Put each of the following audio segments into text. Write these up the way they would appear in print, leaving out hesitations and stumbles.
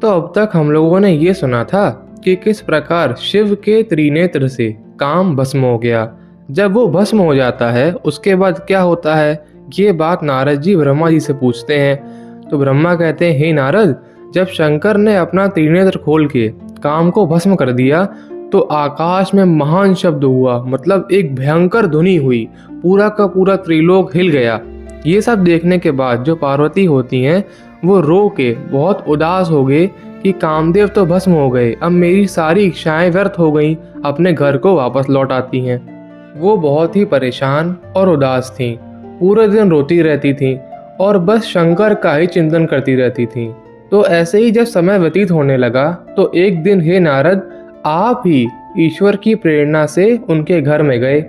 तो अब तक हम लोगों ने ये सुना था कि किस प्रकार शिव के त्रिनेत्र से काम भस्म हो गया। जब वो भस्म हो जाता है उसके बाद क्या होता है, ये बात नारद जी ब्रह्मा जी से पूछते हैं। तो ब्रह्मा कहते हैं, हे नारद, जब शंकर ने अपना त्रिनेत्र खोल के काम को भस्म कर दिया तो आकाश में महान शब्द हुआ, मतलब एक भयंकर ध्वनि हुई, पूरा का पूरा त्रिलोक हिल गया। ये सब देखने के बाद जो पार्वती होती हैं वो रो के बहुत उदास हो गए कि कामदेव तो भस्म हो गए, अब मेरी सारी इच्छाएं व्यर्थ हो गईं। अपने घर को वापस लौट आती हैं। वो बहुत ही परेशान और उदास थीं, पूरे दिन रोती रहती थीं और बस शंकर का ही चिंतन करती रहती थीं। तो ऐसे ही जब समय व्यतीत होने लगा तो एक दिन हे नारद, आप ही ईश्वर की प्रेरणा से उनके घर में गए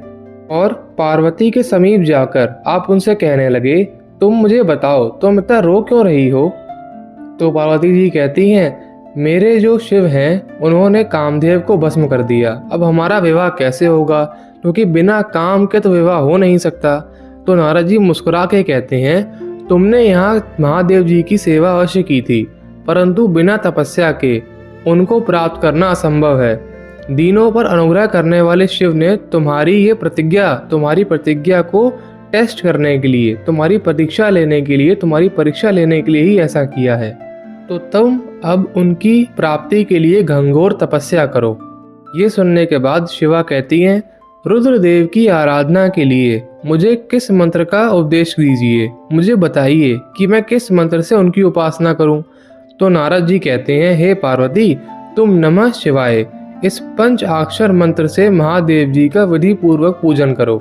और पार्वती के समीप जाकर आप उनसे कहने लगे, तुम मुझे बताओ तुम इतना रो क्यों रही हो। तो पार्वती जी कहती हैं, मेरे जो शिव हैं उन्होंने कामदेव को भस्म कर दिया, अब हमारा विवाह कैसे होगा, क्योंकि बिना काम के तो विवाह हो नहीं सकता। तो नारद जी मुस्कुरा के कहते हैं, तुमने यहाँ महादेव जी की सेवा अवश्य की थी, परंतु बिना तपस्या के उनको प्राप्त करना असंभव है। दीनों पर अनुग्रह करने वाले शिव ने तुम्हारी प्रतिज्ञा को टेस्ट करने के लिए, तुम्हारी परीक्षा लेने के लिए, तुम्हारी परीक्षा लेने के लिए ही ऐसा किया है। तो तुम अब उनकी प्राप्ति के लिए घंघोर तपस्या करो। ये सुनने के बाद शिवा कहती हैं, रुद्रदेव की आराधना के लिए मुझे किस मंत्र का उपदेश दीजिए, मुझे बताइए कि मैं किस मंत्र से उनकी उपासना करूं। तो नारद जी कहते हैं, हे पार्वती, तुम नमः शिवाय इस पंचाक्षर मंत्र से महादेव जी का विधि पूर्वक पूजन करो।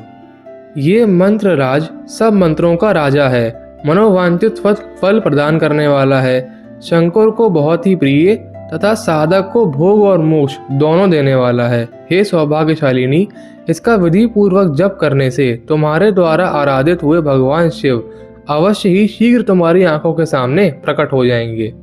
ये मंत्र राज सब मंत्रों का राजा है, मनोवांछित फल प्रदान करने वाला है, शंकर को बहुत ही प्रिय तथा साधक को भोग और मोक्ष दोनों देने वाला है। हे सौभाग्यशालिनी, इसका विधि पूर्वक जप करने से तुम्हारे द्वारा आराधित हुए भगवान शिव अवश्य ही शीघ्र तुम्हारी आंखों के सामने प्रकट हो जाएंगे।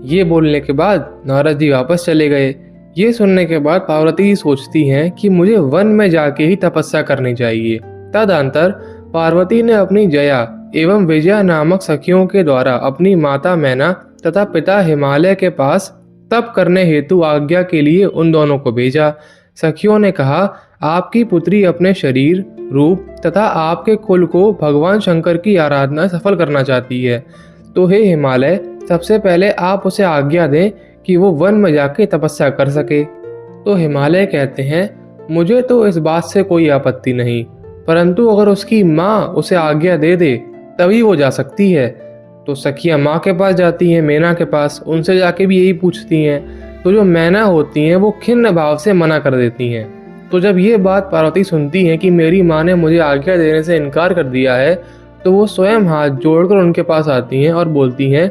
ये बोलने के बाद नारद जी वापस चले गए। ये सुनने के बाद पार्वती जी सोचती हैं कि मुझे वन में जाके ही तपस्या करनी चाहिए। तदंतर पार्वती ने अपनी जया एवं विजया नामक सखियों के द्वारा अपनी माता मैना तथा पिता हिमालय के पास तप करने हेतु आज्ञा के लिए उन दोनों को भेजा। सखियों ने कहा, आपकी पुत्री अपने शरीर, रूप तथा आपके कुल को भगवान शंकर की आराधना सफल करना चाहती है, तो हे हिमालय, सबसे पहले आप उसे आज्ञा दें कि वो वन में जाके तपस्या कर सके। तो हिमालय कहते हैं, मुझे तो इस बात से कोई आपत्ति नहीं, परंतु अगर उसकी माँ उसे आज्ञा दे दे तभी वो जा सकती है। तो सखियाँ माँ के पास जाती हैं, मैना के पास, उनसे जाके भी यही पूछती हैं। तो जो मैना होती हैं वो खिन्न भाव से मना कर देती हैं। तो जब ये बात पार्वती सुनती हैं कि मेरी माँ ने मुझे आज्ञा देने से इनकार कर दिया है, तो वो स्वयं हाथ जोड़कर उनके पास आती हैं और बोलती हैं,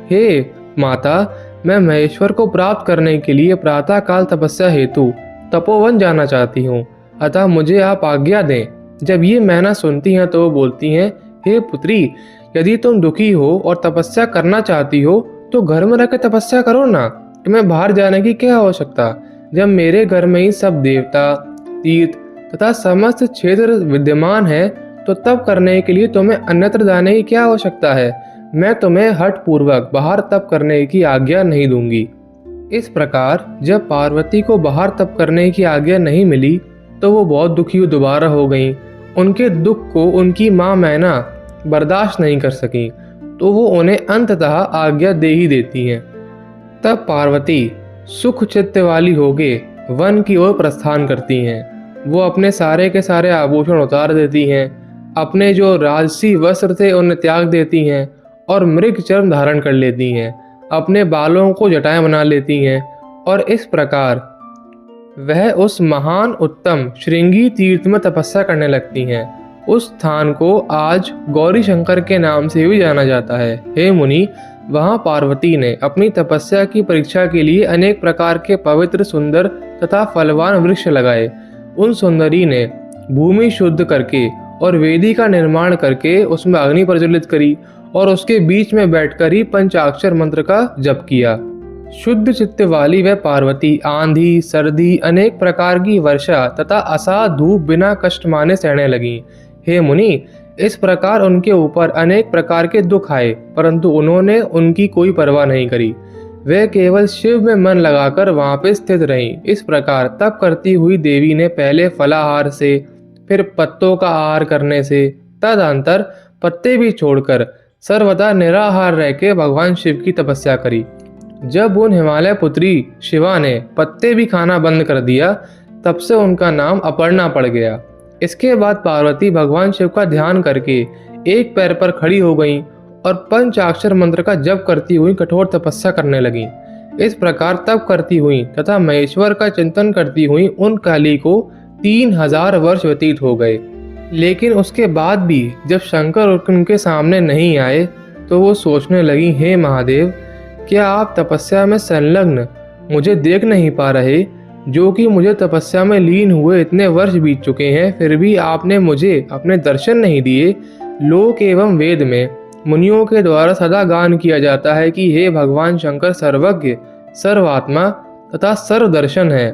हे माता, मैं महेश्वर को प्राप्त करने के लिए प्रातः काल तपस्या हेतु तपोवन जाना चाहती हूँ, अतः मुझे आप आज्ञा दें। जब ये मैना सुनती हैं तो वो बोलती हैं, हे पुत्री, यदि तुम दुखी हो और तपस्या करना चाहती हो तो घर में रहकर तपस्या करो ना, तुम्हें बाहर जाने की क्या आवश्यकता। जब मेरे घर में ही सब देवता, तीर्थ तथा समस्त क्षेत्र विद्यमान है तो तप करने के लिए तुम्हें अन्यत्र जाने की क्या आवश्यकता है। मैं तुम्हें हठ पूर्वक बाहर तप करने की आज्ञा नहीं दूंगी। इस प्रकार जब पार्वती को बाहर तप करने की आज्ञा नहीं मिली तो वो बहुत दुखी दोबारा हो गईं। उनके दुख को उनकी माँ मैना बर्दाश्त नहीं कर सकी, तो वो उन्हें अंततः आज्ञा दे ही देती हैं। तब पार्वती सुख चित्त वाली होके वन की ओर प्रस्थान करती हैं। वो अपने सारे के सारे आभूषण उतार देती हैं, अपने जो राजसी वस्त्र थे उन्हें त्याग देती हैं और मृग चर्म धारण कर लेती हैं, अपने बालों को जटाएं बना लेती हैं और इस प्रकार वह उस महान उत्तम श्रृंगी तीर्थ में तपस्या करने लगती हैं। उस स्थान को आज गौरी शंकर के नाम से भी जाना जाता है। हे मुनि, वहाँ पार्वती ने अपनी तपस्या की परीक्षा के लिए अनेक प्रकार के पवित्र, सुंदर तथा फलवान वृक्ष लगाए। उन सुंदरी ने भूमि शुद्ध करके और वेदी का निर्माण करके उसमें अग्नि प्रज्वलित करी और उसके बीच में बैठकर ही पंचाक्षर मंत्र का जप किया। शुद्ध चित्त वाली वह पार्वती आंधी, सर्दी, अनेक प्रकार की वर्षा तथा असाध धूप बिना कष्ट माने सहने लगी। हे मुनि, इस प्रकार उनके ऊपर अनेक प्रकार के दुख आए, परंतु उन्होंने उनकी कोई परवाह नहीं करी। वे केवल शिव में मन लगाकर वहां पे स्थित रहीं। इस प्रकार तप करती हुई देवी ने पहले फलाहार से, फिर पत्तों का आहार करने से, तदंतर पत्ते भी छोड़कर सर्वदा निराहार रह के भगवान शिव की तपस्या करी। जब उन हिमालय पुत्री शिवा ने पत्ते भी खाना बंद कर दिया, तब से उनका नाम अपर्णा पड़ गया। इसके बाद पार्वती भगवान शिव का ध्यान करके एक पैर पर खड़ी हो गईं और पंचाक्षर मंत्र का जप करती हुई कठोर तपस्या करने लगीं। इस प्रकार तप करती हुई तथा महेश्वर का चिंतन करती हुई उन काली को 3000 वर्ष व्यतीत हो गए। लेकिन उसके बाद भी जब शंकर उनके सामने नहीं आए तो वो सोचने लगी, हे महादेव, क्या आप तपस्या में संलग्न मुझे देख नहीं पा रहे? जो कि मुझे तपस्या में लीन हुए इतने वर्ष बीत चुके हैं, फिर भी आपने मुझे अपने दर्शन नहीं दिए। लोक एवं वेद में मुनियों के द्वारा सदा गान किया जाता है कि हे भगवान शंकर सर्वज्ञ, सर्वात्मा तथा सर्वदर्शन है।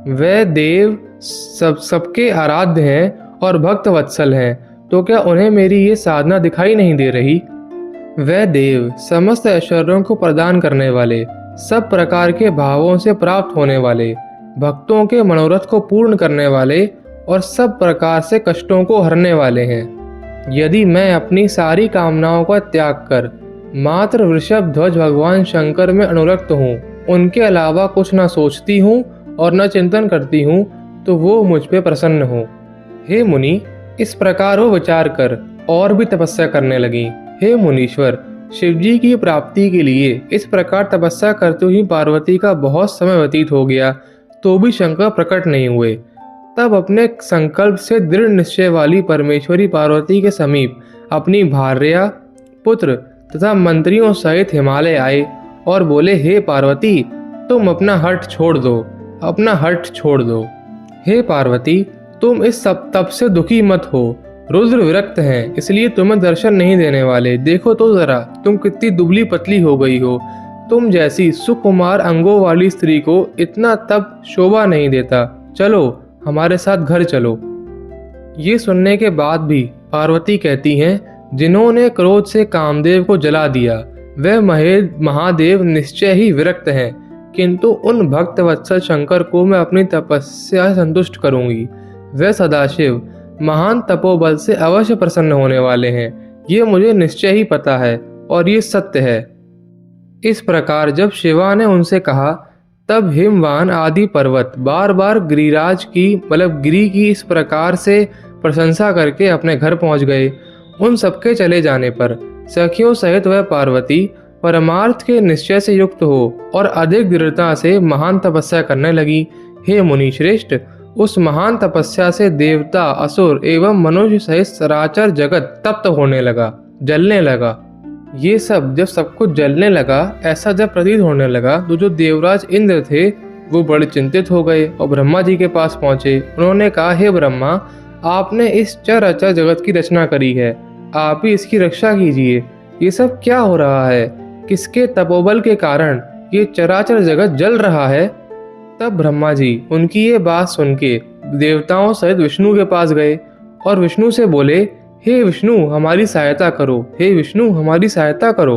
वे देव सबके आराध्य हैं और भक्त वत्सल हैं, तो क्या उन्हें मेरी ये साधना दिखाई नहीं दे रही? वे देव समस्त ऐश्वर्यों को प्रदान करने वाले, सब प्रकार के भावों से प्राप्त होने वाले, भक्तों के मनोरथ को पूर्ण करने वाले और सब प्रकार से कष्टों को हरने वाले हैं। यदि मैं अपनी सारी कामनाओं का त्याग कर मात्र वृषभ ध्वज भगवान शंकर में अनुरक्त हूँ, उनके अलावा कुछ न सोचती हूँ और न चिंतन करती हूँ, तो वो मुझ पे प्रसन्न हो। हे मुनि, इस प्रकार वो विचार कर और भी तपस्या करने लगी। हे मुनीश्वर, शिवजी की प्राप्ति के लिए इस प्रकार तपस्या करते हुए पार्वती का बहुत समय व्यतीत हो गया, तो भी शंकर प्रकट नहीं हुए। तब अपने संकल्प से दृढ़ निश्चय वाली परमेश्वरी पार्वती के समीप अपनी भार्या, पुत्र तथा मंत्रियों सहित हिमालय आए और बोले, हे पार्वती, तुम अपना हठ छोड़ दो, अपना हठ छोड़ दो। हे पार्वती, तुम इस सब तप से दुखी मत हो। रुद्र विरक्त हैं, इसलिए तुम्हें दर्शन नहीं देने वाले। देखो तो जरा, तुम कितनी दुबली पतली हो गई हो। तुम जैसी सुकुमार अंगों वाली स्त्री को इतना तप शोभा नहीं देता। चलो हमारे साथ घर चलो। ये सुनने के बाद भी पार्वती कहती हैं, जिन्होंने क्रोध से कामदेव को जला दिया, वे महादेव निश्चय ही विरक्त हैं, किंतु उन भक्त वत्सल शंकर को मैं अपनी तपस्या संतुष्ट करूंगी। वे सदाशिव महान तपोबल से अवश्य प्रसन्न होने वाले हैं, ये मुझे निश्चय ही पता है और ये सत्य है। इस प्रकार जब शिवा ने उनसे कहा, तब हिमवान आदि पर्वत बार बार गिरिराज की गिरी की इस प्रकार से प्रशंसा करके अपने घर पहुंच गए। उन सबके चले जाने पर सखियों सहित वह पार्वती परमार्थ के निश्चय से युक्त हो और अधिक दृढ़ता से महान तपस्या करने लगी। हे मुनि श्रेष्ठ, उस महान तपस्या से देवता, असुर एवं मनुष्य सहित सराचर जगत तप्त होने लगा, जलने लगा। ये सब जब सब कुछ जलने लगा, ऐसा जब प्रतीत होने लगा, तो जो देवराज इंद्र थे वो बड़े चिंतित हो गए और ब्रह्मा जी के पास पहुंचे। उन्होंने कहा, हे ब्रह्मा, आपने इस चराचर जगत की रचना करी है, आप ही इसकी रक्षा कीजिए। ये सब क्या हो रहा है? किसके तपोबल के कारण ये चराचर जगत जल रहा है? तब ब्रह्मा जी उनकी ये बात सुन के देवताओं सहित विष्णु के पास गए और विष्णु से बोले, हे विष्णु, हमारी सहायता करो। हे विष्णु, हमारी सहायता करो।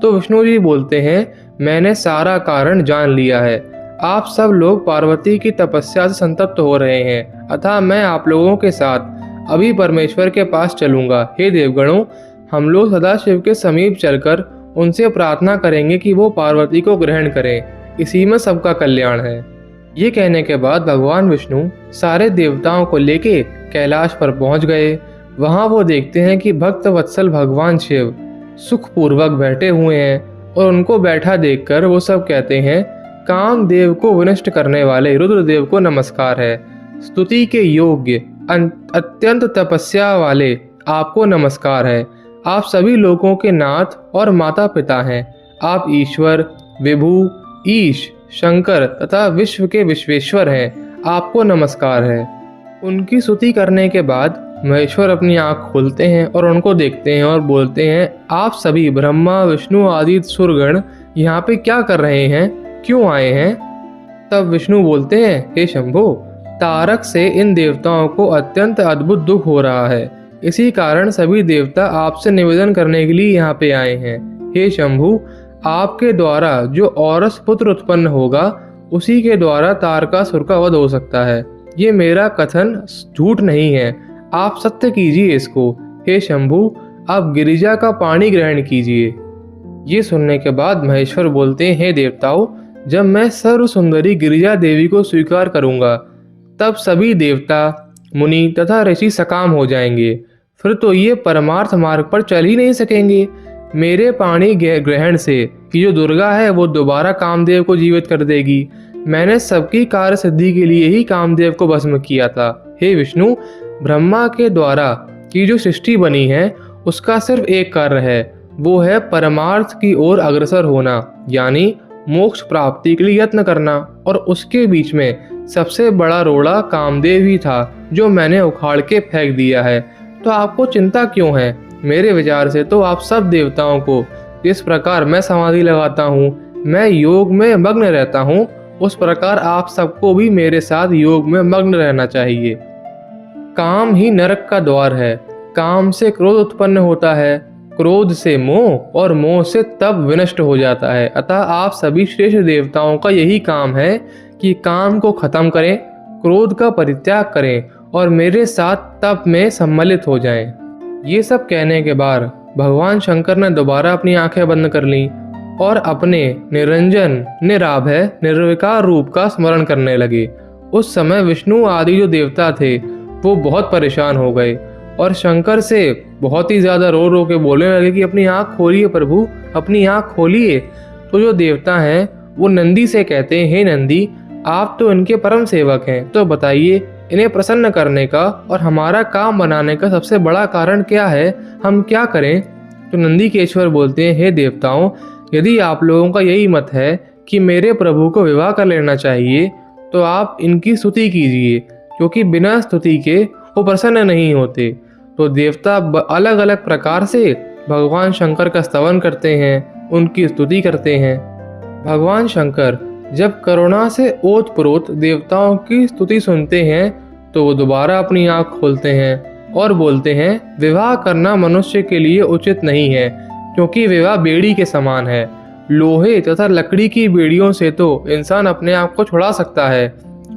तो विष्णु जी बोलते हैं, मैंने सारा कारण जान लिया है। आप सब लोग पार्वती की तपस्या से संतप्त हो रहे हैं, अतः मैं आप लोगों के साथ अभी परमेश्वर के पास चलूंगा। हे देवगणों, हम लोग सदाशिव के समीप चलकर उनसे प्रार्थना करेंगे कि वो पार्वती को ग्रहण करें, इसी में सबका कल्याण है। ये कहने के बाद भगवान विष्णु सारे देवताओं को लेके कैलाश पर पहुंच गए। वहां वो देखते हैं कि भक्त वत्सल भगवान शिव सुखपूर्वक बैठे हुए हैं और उनको बैठा देखकर वो सब कहते हैं, कामदेव को विनष्ट करने वाले रुद्रदेव को नमस्कार है। स्तुति के योग्य अत्यंत तपस्या वाले आपको नमस्कार है। आप सभी लोगों के नाथ और माता पिता हैं। आप ईश्वर, विभु, ईश, शंकर तथा विश्व के विश्वेश्वर हैं। आपको नमस्कार है। उनकी स्तुति करने के बाद महेश्वर अपनी आंख खोलते हैं और उनको देखते हैं और बोलते हैं, आप सभी ब्रह्मा, विष्णु आदि सुरगण यहाँ पे क्या कर रहे हैं? क्यों आए हैं? तब विष्णु बोलते हैं, हे शंभो, तारक से इन देवताओं को अत्यंत अद्भुत दुख हो रहा है। इसी कारण सभी देवता आपसे निवेदन करने के लिए यहाँ पे आए हैं। हे शंभु, आपके द्वारा जो औरस पुत्र उत्पन्न होगा उसी के द्वारा तारकासुर का वध हो सकता है। ये मेरा कथन झूठ नहीं है, आप सत्य कीजिए इसको। हे शंभु, आप गिरिजा का पानी ग्रहण कीजिए। ये सुनने के बाद महेश्वर बोलते हैं, हे देवताओं, जब मैं सर्व सुंदरी गिरिजा देवी को स्वीकार करूंगा तब सभी देवता, मुनि तथा ऋषि सकाम हो जाएंगे। फिर तो ये परमार्थ मार्ग पर चल ही नहीं सकेंगे। मेरे पानी ग्रहण से कि जो दुर्गा है वो दोबारा कामदेव को जीवित कर देगी। मैंने सबकी कार्य सिद्धि के लिए ही कामदेव को भस्म किया था। हे विष्णु, ब्रह्मा के द्वारा की जो सृष्टि बनी है उसका सिर्फ एक कार्य है, वो है परमार्थ की ओर अग्रसर होना, यानी मोक्ष प्राप्ति के लिए यत्न करना। और उसके बीच में सबसे बड़ा रोड़ा कामदेव ही था जो मैंने उखाड़ के फेंक दिया है। तो आपको चिंता क्यों है? मेरे विचार से तो आप सब देवताओं को जिस प्रकार मैं समाधि लगाता हूँ, मैं योग में मग्न रहता हूँ, उस प्रकार आप सबको भी मेरे साथ योग में मग्न रहना चाहिए। काम ही नरक का द्वार है। काम से क्रोध उत्पन्न होता है, क्रोध से मोह और मोह से तप विनष्ट हो जाता है। अतः आप सभी श्रेष्ठ देवताओं का यही काम है कि काम को खत्म करें, क्रोध का परित्याग करें और मेरे साथ तप में सम्मिलित हो जाएं। ये सब कहने के बाद भगवान शंकर ने दोबारा अपनी आंखें बंद कर लीं और अपने निरंजन, निराभय, निर्विकार रूप का स्मरण करने लगे। उस समय विष्णु आदि जो देवता थे वो बहुत परेशान हो गए और शंकर से बहुत ही ज़्यादा रो रो के बोलने लगे कि अपनी आँख खोलिए प्रभु, अपनी आँख खोलिए। तो जो देवता हैं वो नंदी से कहते हैं, हे नंदी, आप तो इनके परम सेवक हैं, तो बताइए इन्हें प्रसन्न करने का और हमारा काम बनाने का सबसे बड़ा कारण क्या है, हम क्या करें? तो नंदीकेश्वर बोलते हैं, हे देवताओं, यदि आप लोगों का यही मत है कि मेरे प्रभु को विवाह कर लेना चाहिए तो आप इनकी स्तुति कीजिए, क्योंकि बिना स्तुति के वो प्रसन्न नहीं होते। तो देवता अलग अलग प्रकार से भगवान शंकर का स्तवन करते हैं, उनकी स्तुति करते हैं। भगवान शंकर जब करुणा से ओतप्रोत देवताओं की स्तुति सुनते हैं तो वो दोबारा अपनी आँख खोलते हैं और बोलते हैं, विवाह करना मनुष्य के लिए उचित नहीं है, क्योंकि विवाह बेड़ी के समान है। लोहे तथा लकड़ी की बेड़ियों से तो इंसान अपने आप को छुड़ा सकता है,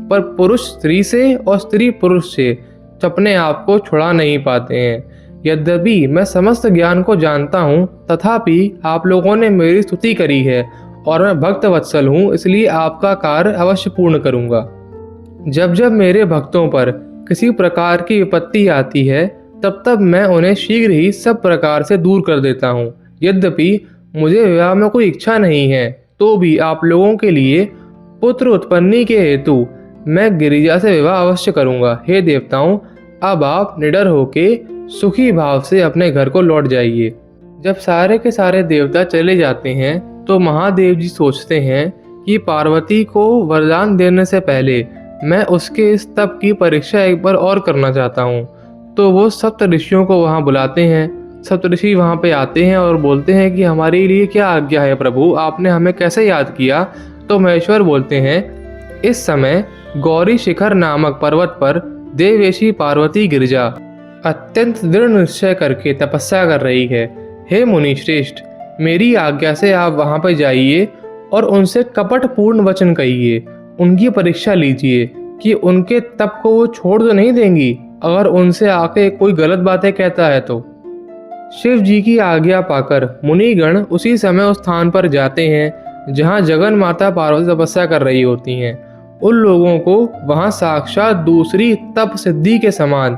पर पुरुष स्त्री से और स्त्री पुरुष से अपने आप को छुड़ा नहीं पाते हैं। यद्यपि मैं समस्त ज्ञान को जानता हूँ, तथापि आप लोगों ने मेरी स्तुति करी है और मैं भक्त वत्सल हूँ, इसलिए आपका कार्य अवश्य पूर्ण करूँगा। जब जब मेरे भक्तों पर किसी प्रकार की विपत्ति आती है तब तब मैं उन्हें शीघ्र ही सब प्रकार से दूर कर देता हूँ। यद्यपि मुझे विवाह में कोई इच्छा नहीं है, तो भी आप लोगों के लिए पुत्र उत्पन्नी के हेतु मैं गिरिजा से विवाह अवश्य करूँगा। हे देवताओं, अब आप निडर होके सुखी भाव से अपने घर को लौट जाइए। जब सारे के सारे देवता चले जाते हैं तो महादेव जी सोचते हैं कि पार्वती को वरदान देने से पहले मैं उसके इस तप की परीक्षा एक बार और करना चाहता हूँ। तो वो सप्त ऋषियों को वहाँ बुलाते हैं। सप्त ऋषि वहाँ पे आते हैं और बोलते हैं कि हमारे लिए क्या आज्ञा है प्रभु, आपने हमें कैसे याद किया? तो महेश्वर बोलते हैं, इस समय गौरी शिखर नामक पर्वत पर देवेशी पार्वती गिरिजा अत्यंत दृढ़ निश्चय करके तपस्या कर रही है। हे मुनि श्रेष्ठ, मेरी आज्ञा से आप वहाँ पर जाइए और उनसे कपट पूर्ण वचन कहिए, उनकी परीक्षा लीजिए कि उनके तप को वो छोड़ तो नहीं देंगी अगर उनसे आके कोई गलत बातें कहता है तो। शिव जी की आज्ञा पाकर मुनिगण उसी समय उस स्थान पर जाते हैं जहाँ जगन माता पार्वती तपस्या कर रही होती हैं। उन लोगों को वहाँ साक्षात दूसरी तप सिद्धि के समान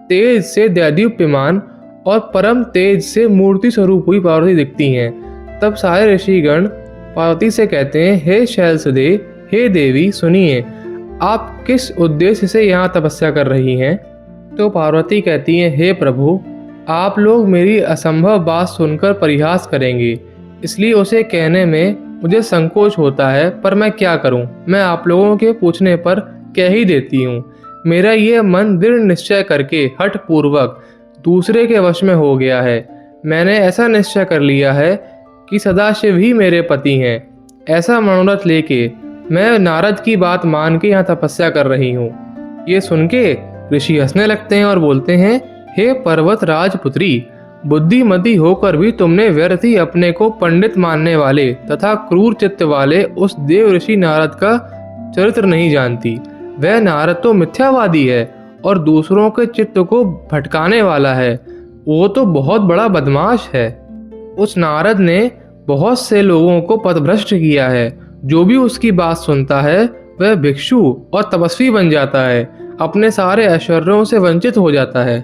तेज से दैदीप्यमान और परम तेज से मूर्ति स्वरूप हुई पार्वती दिखती हैं। तब सारे ऋषिगण पार्वती से कहते हैं, हे शैलसुदे, हे देवी, सुनिए, आप किस उद्देश्य से यहाँ तपस्या कर रही हैं? तो पार्वती कहती हैं, हे प्रभु, आप लोग मेरी असंभव बात सुनकर परिहास करेंगे, इसलिए उसे कहने में मुझे संकोच होता है, पर मैं क्या करूं? मैं आप लोगों के पूछने पर कह ही देती हूँ। मेरा ये मन दृढ़ निश्चय करके हठ पूर्वक दूसरे के वश में हो गया है। मैंने ऐसा निश्चय कर लिया है कि सदाशिव ही मेरे पति हैं। ऐसा मनोरथ लेके मैं नारद की बात मान के यहाँ तपस्या कर रही हूँ। ये सुन के ऋषि हंसने लगते हैं और बोलते हैं, हे पर्वत राजपुत्री, बुद्धिमती होकर भी तुमने व्यर्थ ही अपने को पंडित मानने वाले तथा क्रूर चित्त वाले उस देव ऋषि नारद का चरित्र नहीं जानती। वह नारद तो मिथ्यावादी है और दूसरों के चित्त को भटकाने वाला है। वो तो बहुत बड़ा बदमाश है। उस नारद ने बहुत से लोगों को पथभ्रष्ट किया है। जो भी उसकी बात सुनता है वह भिक्षु और तपस्वी बन जाता है, अपने सारे ऐश्वर्यों से वंचित हो जाता है।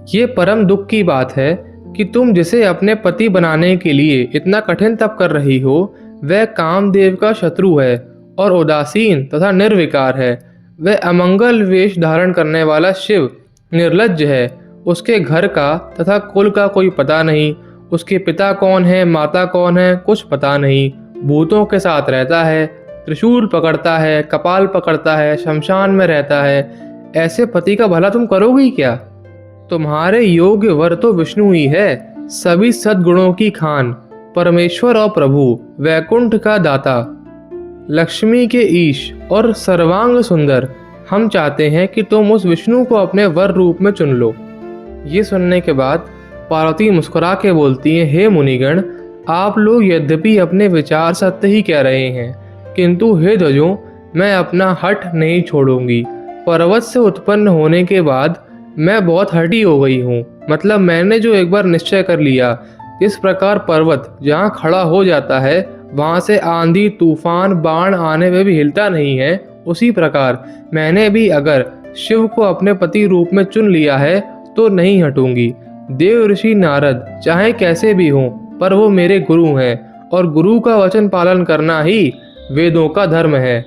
ये परम दुख की बात है कि तुम जिसे अपने पति बनाने के लिए इतना कठिन तप कर रही हो, वह कामदेव का शत्रु है और उदासीन तथा निर्विकार है। वह अमंगल वेश धारण करने वाला शिव निर्लज्ज है। उसके घर का तथा कुल का कोई पता नहीं, उसके पिता कौन है, माता कौन है, कुछ पता नहीं। भूतों के साथ रहता है, त्रिशूल पकड़ता है, कपाल पकड़ता है, शमशान में रहता है। ऐसे पति का भला तुम करोगी क्या? तुम्हारे योग्य वर तो विष्णु ही है, सभी सद्गुणों की खान, परमेश्वर और प्रभु, वैकुंठ का दाता, लक्ष्मी के ईश और सर्वांग सुंदर। हम चाहते हैं कि तुम उस विष्णु को अपने वर रूप में चुन लो। ये सुनने के बाद पार्वती मुस्कुरा के बोलती हैं, हे मुनिगण, आप लोग यद्यपि अपने विचार सत्य ही कह रहे हैं, किंतु हे ध्वजों, मैं अपना हठ नहीं छोड़ूंगी। पर्वत से उत्पन्न होने के बाद मैं बहुत हठी हो गई हूँ। मतलब मैंने जो एक बार निश्चय कर लिया, इस प्रकार पर्वत जहाँ खड़ा हो जाता है वहाँ से आंधी तूफान बाण आने में भी हिलता नहीं है, उसी प्रकार मैंने भी अगर शिव को अपने पति रूप में चुन लिया है तो नहीं हटूंगी। देव ऋषि नारद चाहे कैसे भी हों, पर वो मेरे गुरु हैं और गुरु का वचन पालन करना ही वेदों का धर्म है।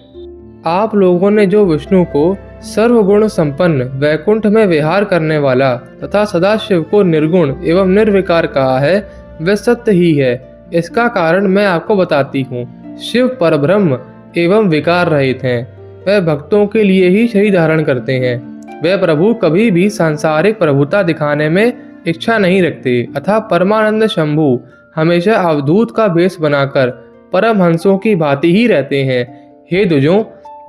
आप लोगों ने जो विष्णु को सर्वगुण संपन्न वैकुंठ में विहार करने वाला तथा सदाशिव को निर्गुण एवं निर्विकार कहा है, वह सत्य ही है। इसका कारण मैं आपको बताती हूँ। शिव परब्रह्म एवं विकार रहित हैं। वह भक्तों के लिए ही शरीर धारण करते हैं। वह प्रभु कभी भी सांसारिक प्रभुता दिखाने में इच्छा नहीं रखते। अतः परमानंद शंभु हमेशा अवधूत का भेष बनाकर परमहंसों की भांति ही रहते हैं। हे द्विजों,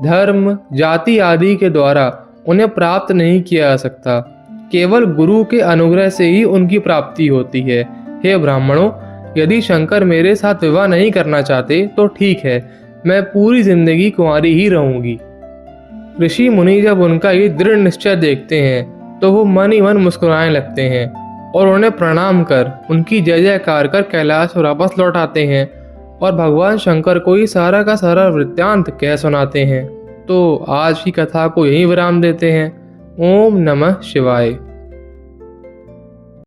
धर्म जाति आदि के द्वारा उन्हें प्राप्त नहीं किया जा सकता, केवल गुरु के अनुग्रह से ही उनकी प्राप्ति होती है। हे ब्राह्मणों, यदि शंकर मेरे साथ विवाह नहीं करना चाहते तो ठीक है, मैं पूरी जिंदगी कुंवारी ही रहूंगी। ऋषि मुनि जब उनका ये दृढ़ निश्चय देखते हैं तो वो मन ही मन मुस्कुराने लगते हैं और उन्हें प्रणाम कर उनकी जय जयकार कर कैलाश वापस लौट आते हैं और भगवान शंकर को ही सारा का सारा वृत्तांत कह सुनाते हैं। तो आज की कथा को यहीं विराम देते हैं। ओम नमः शिवाय।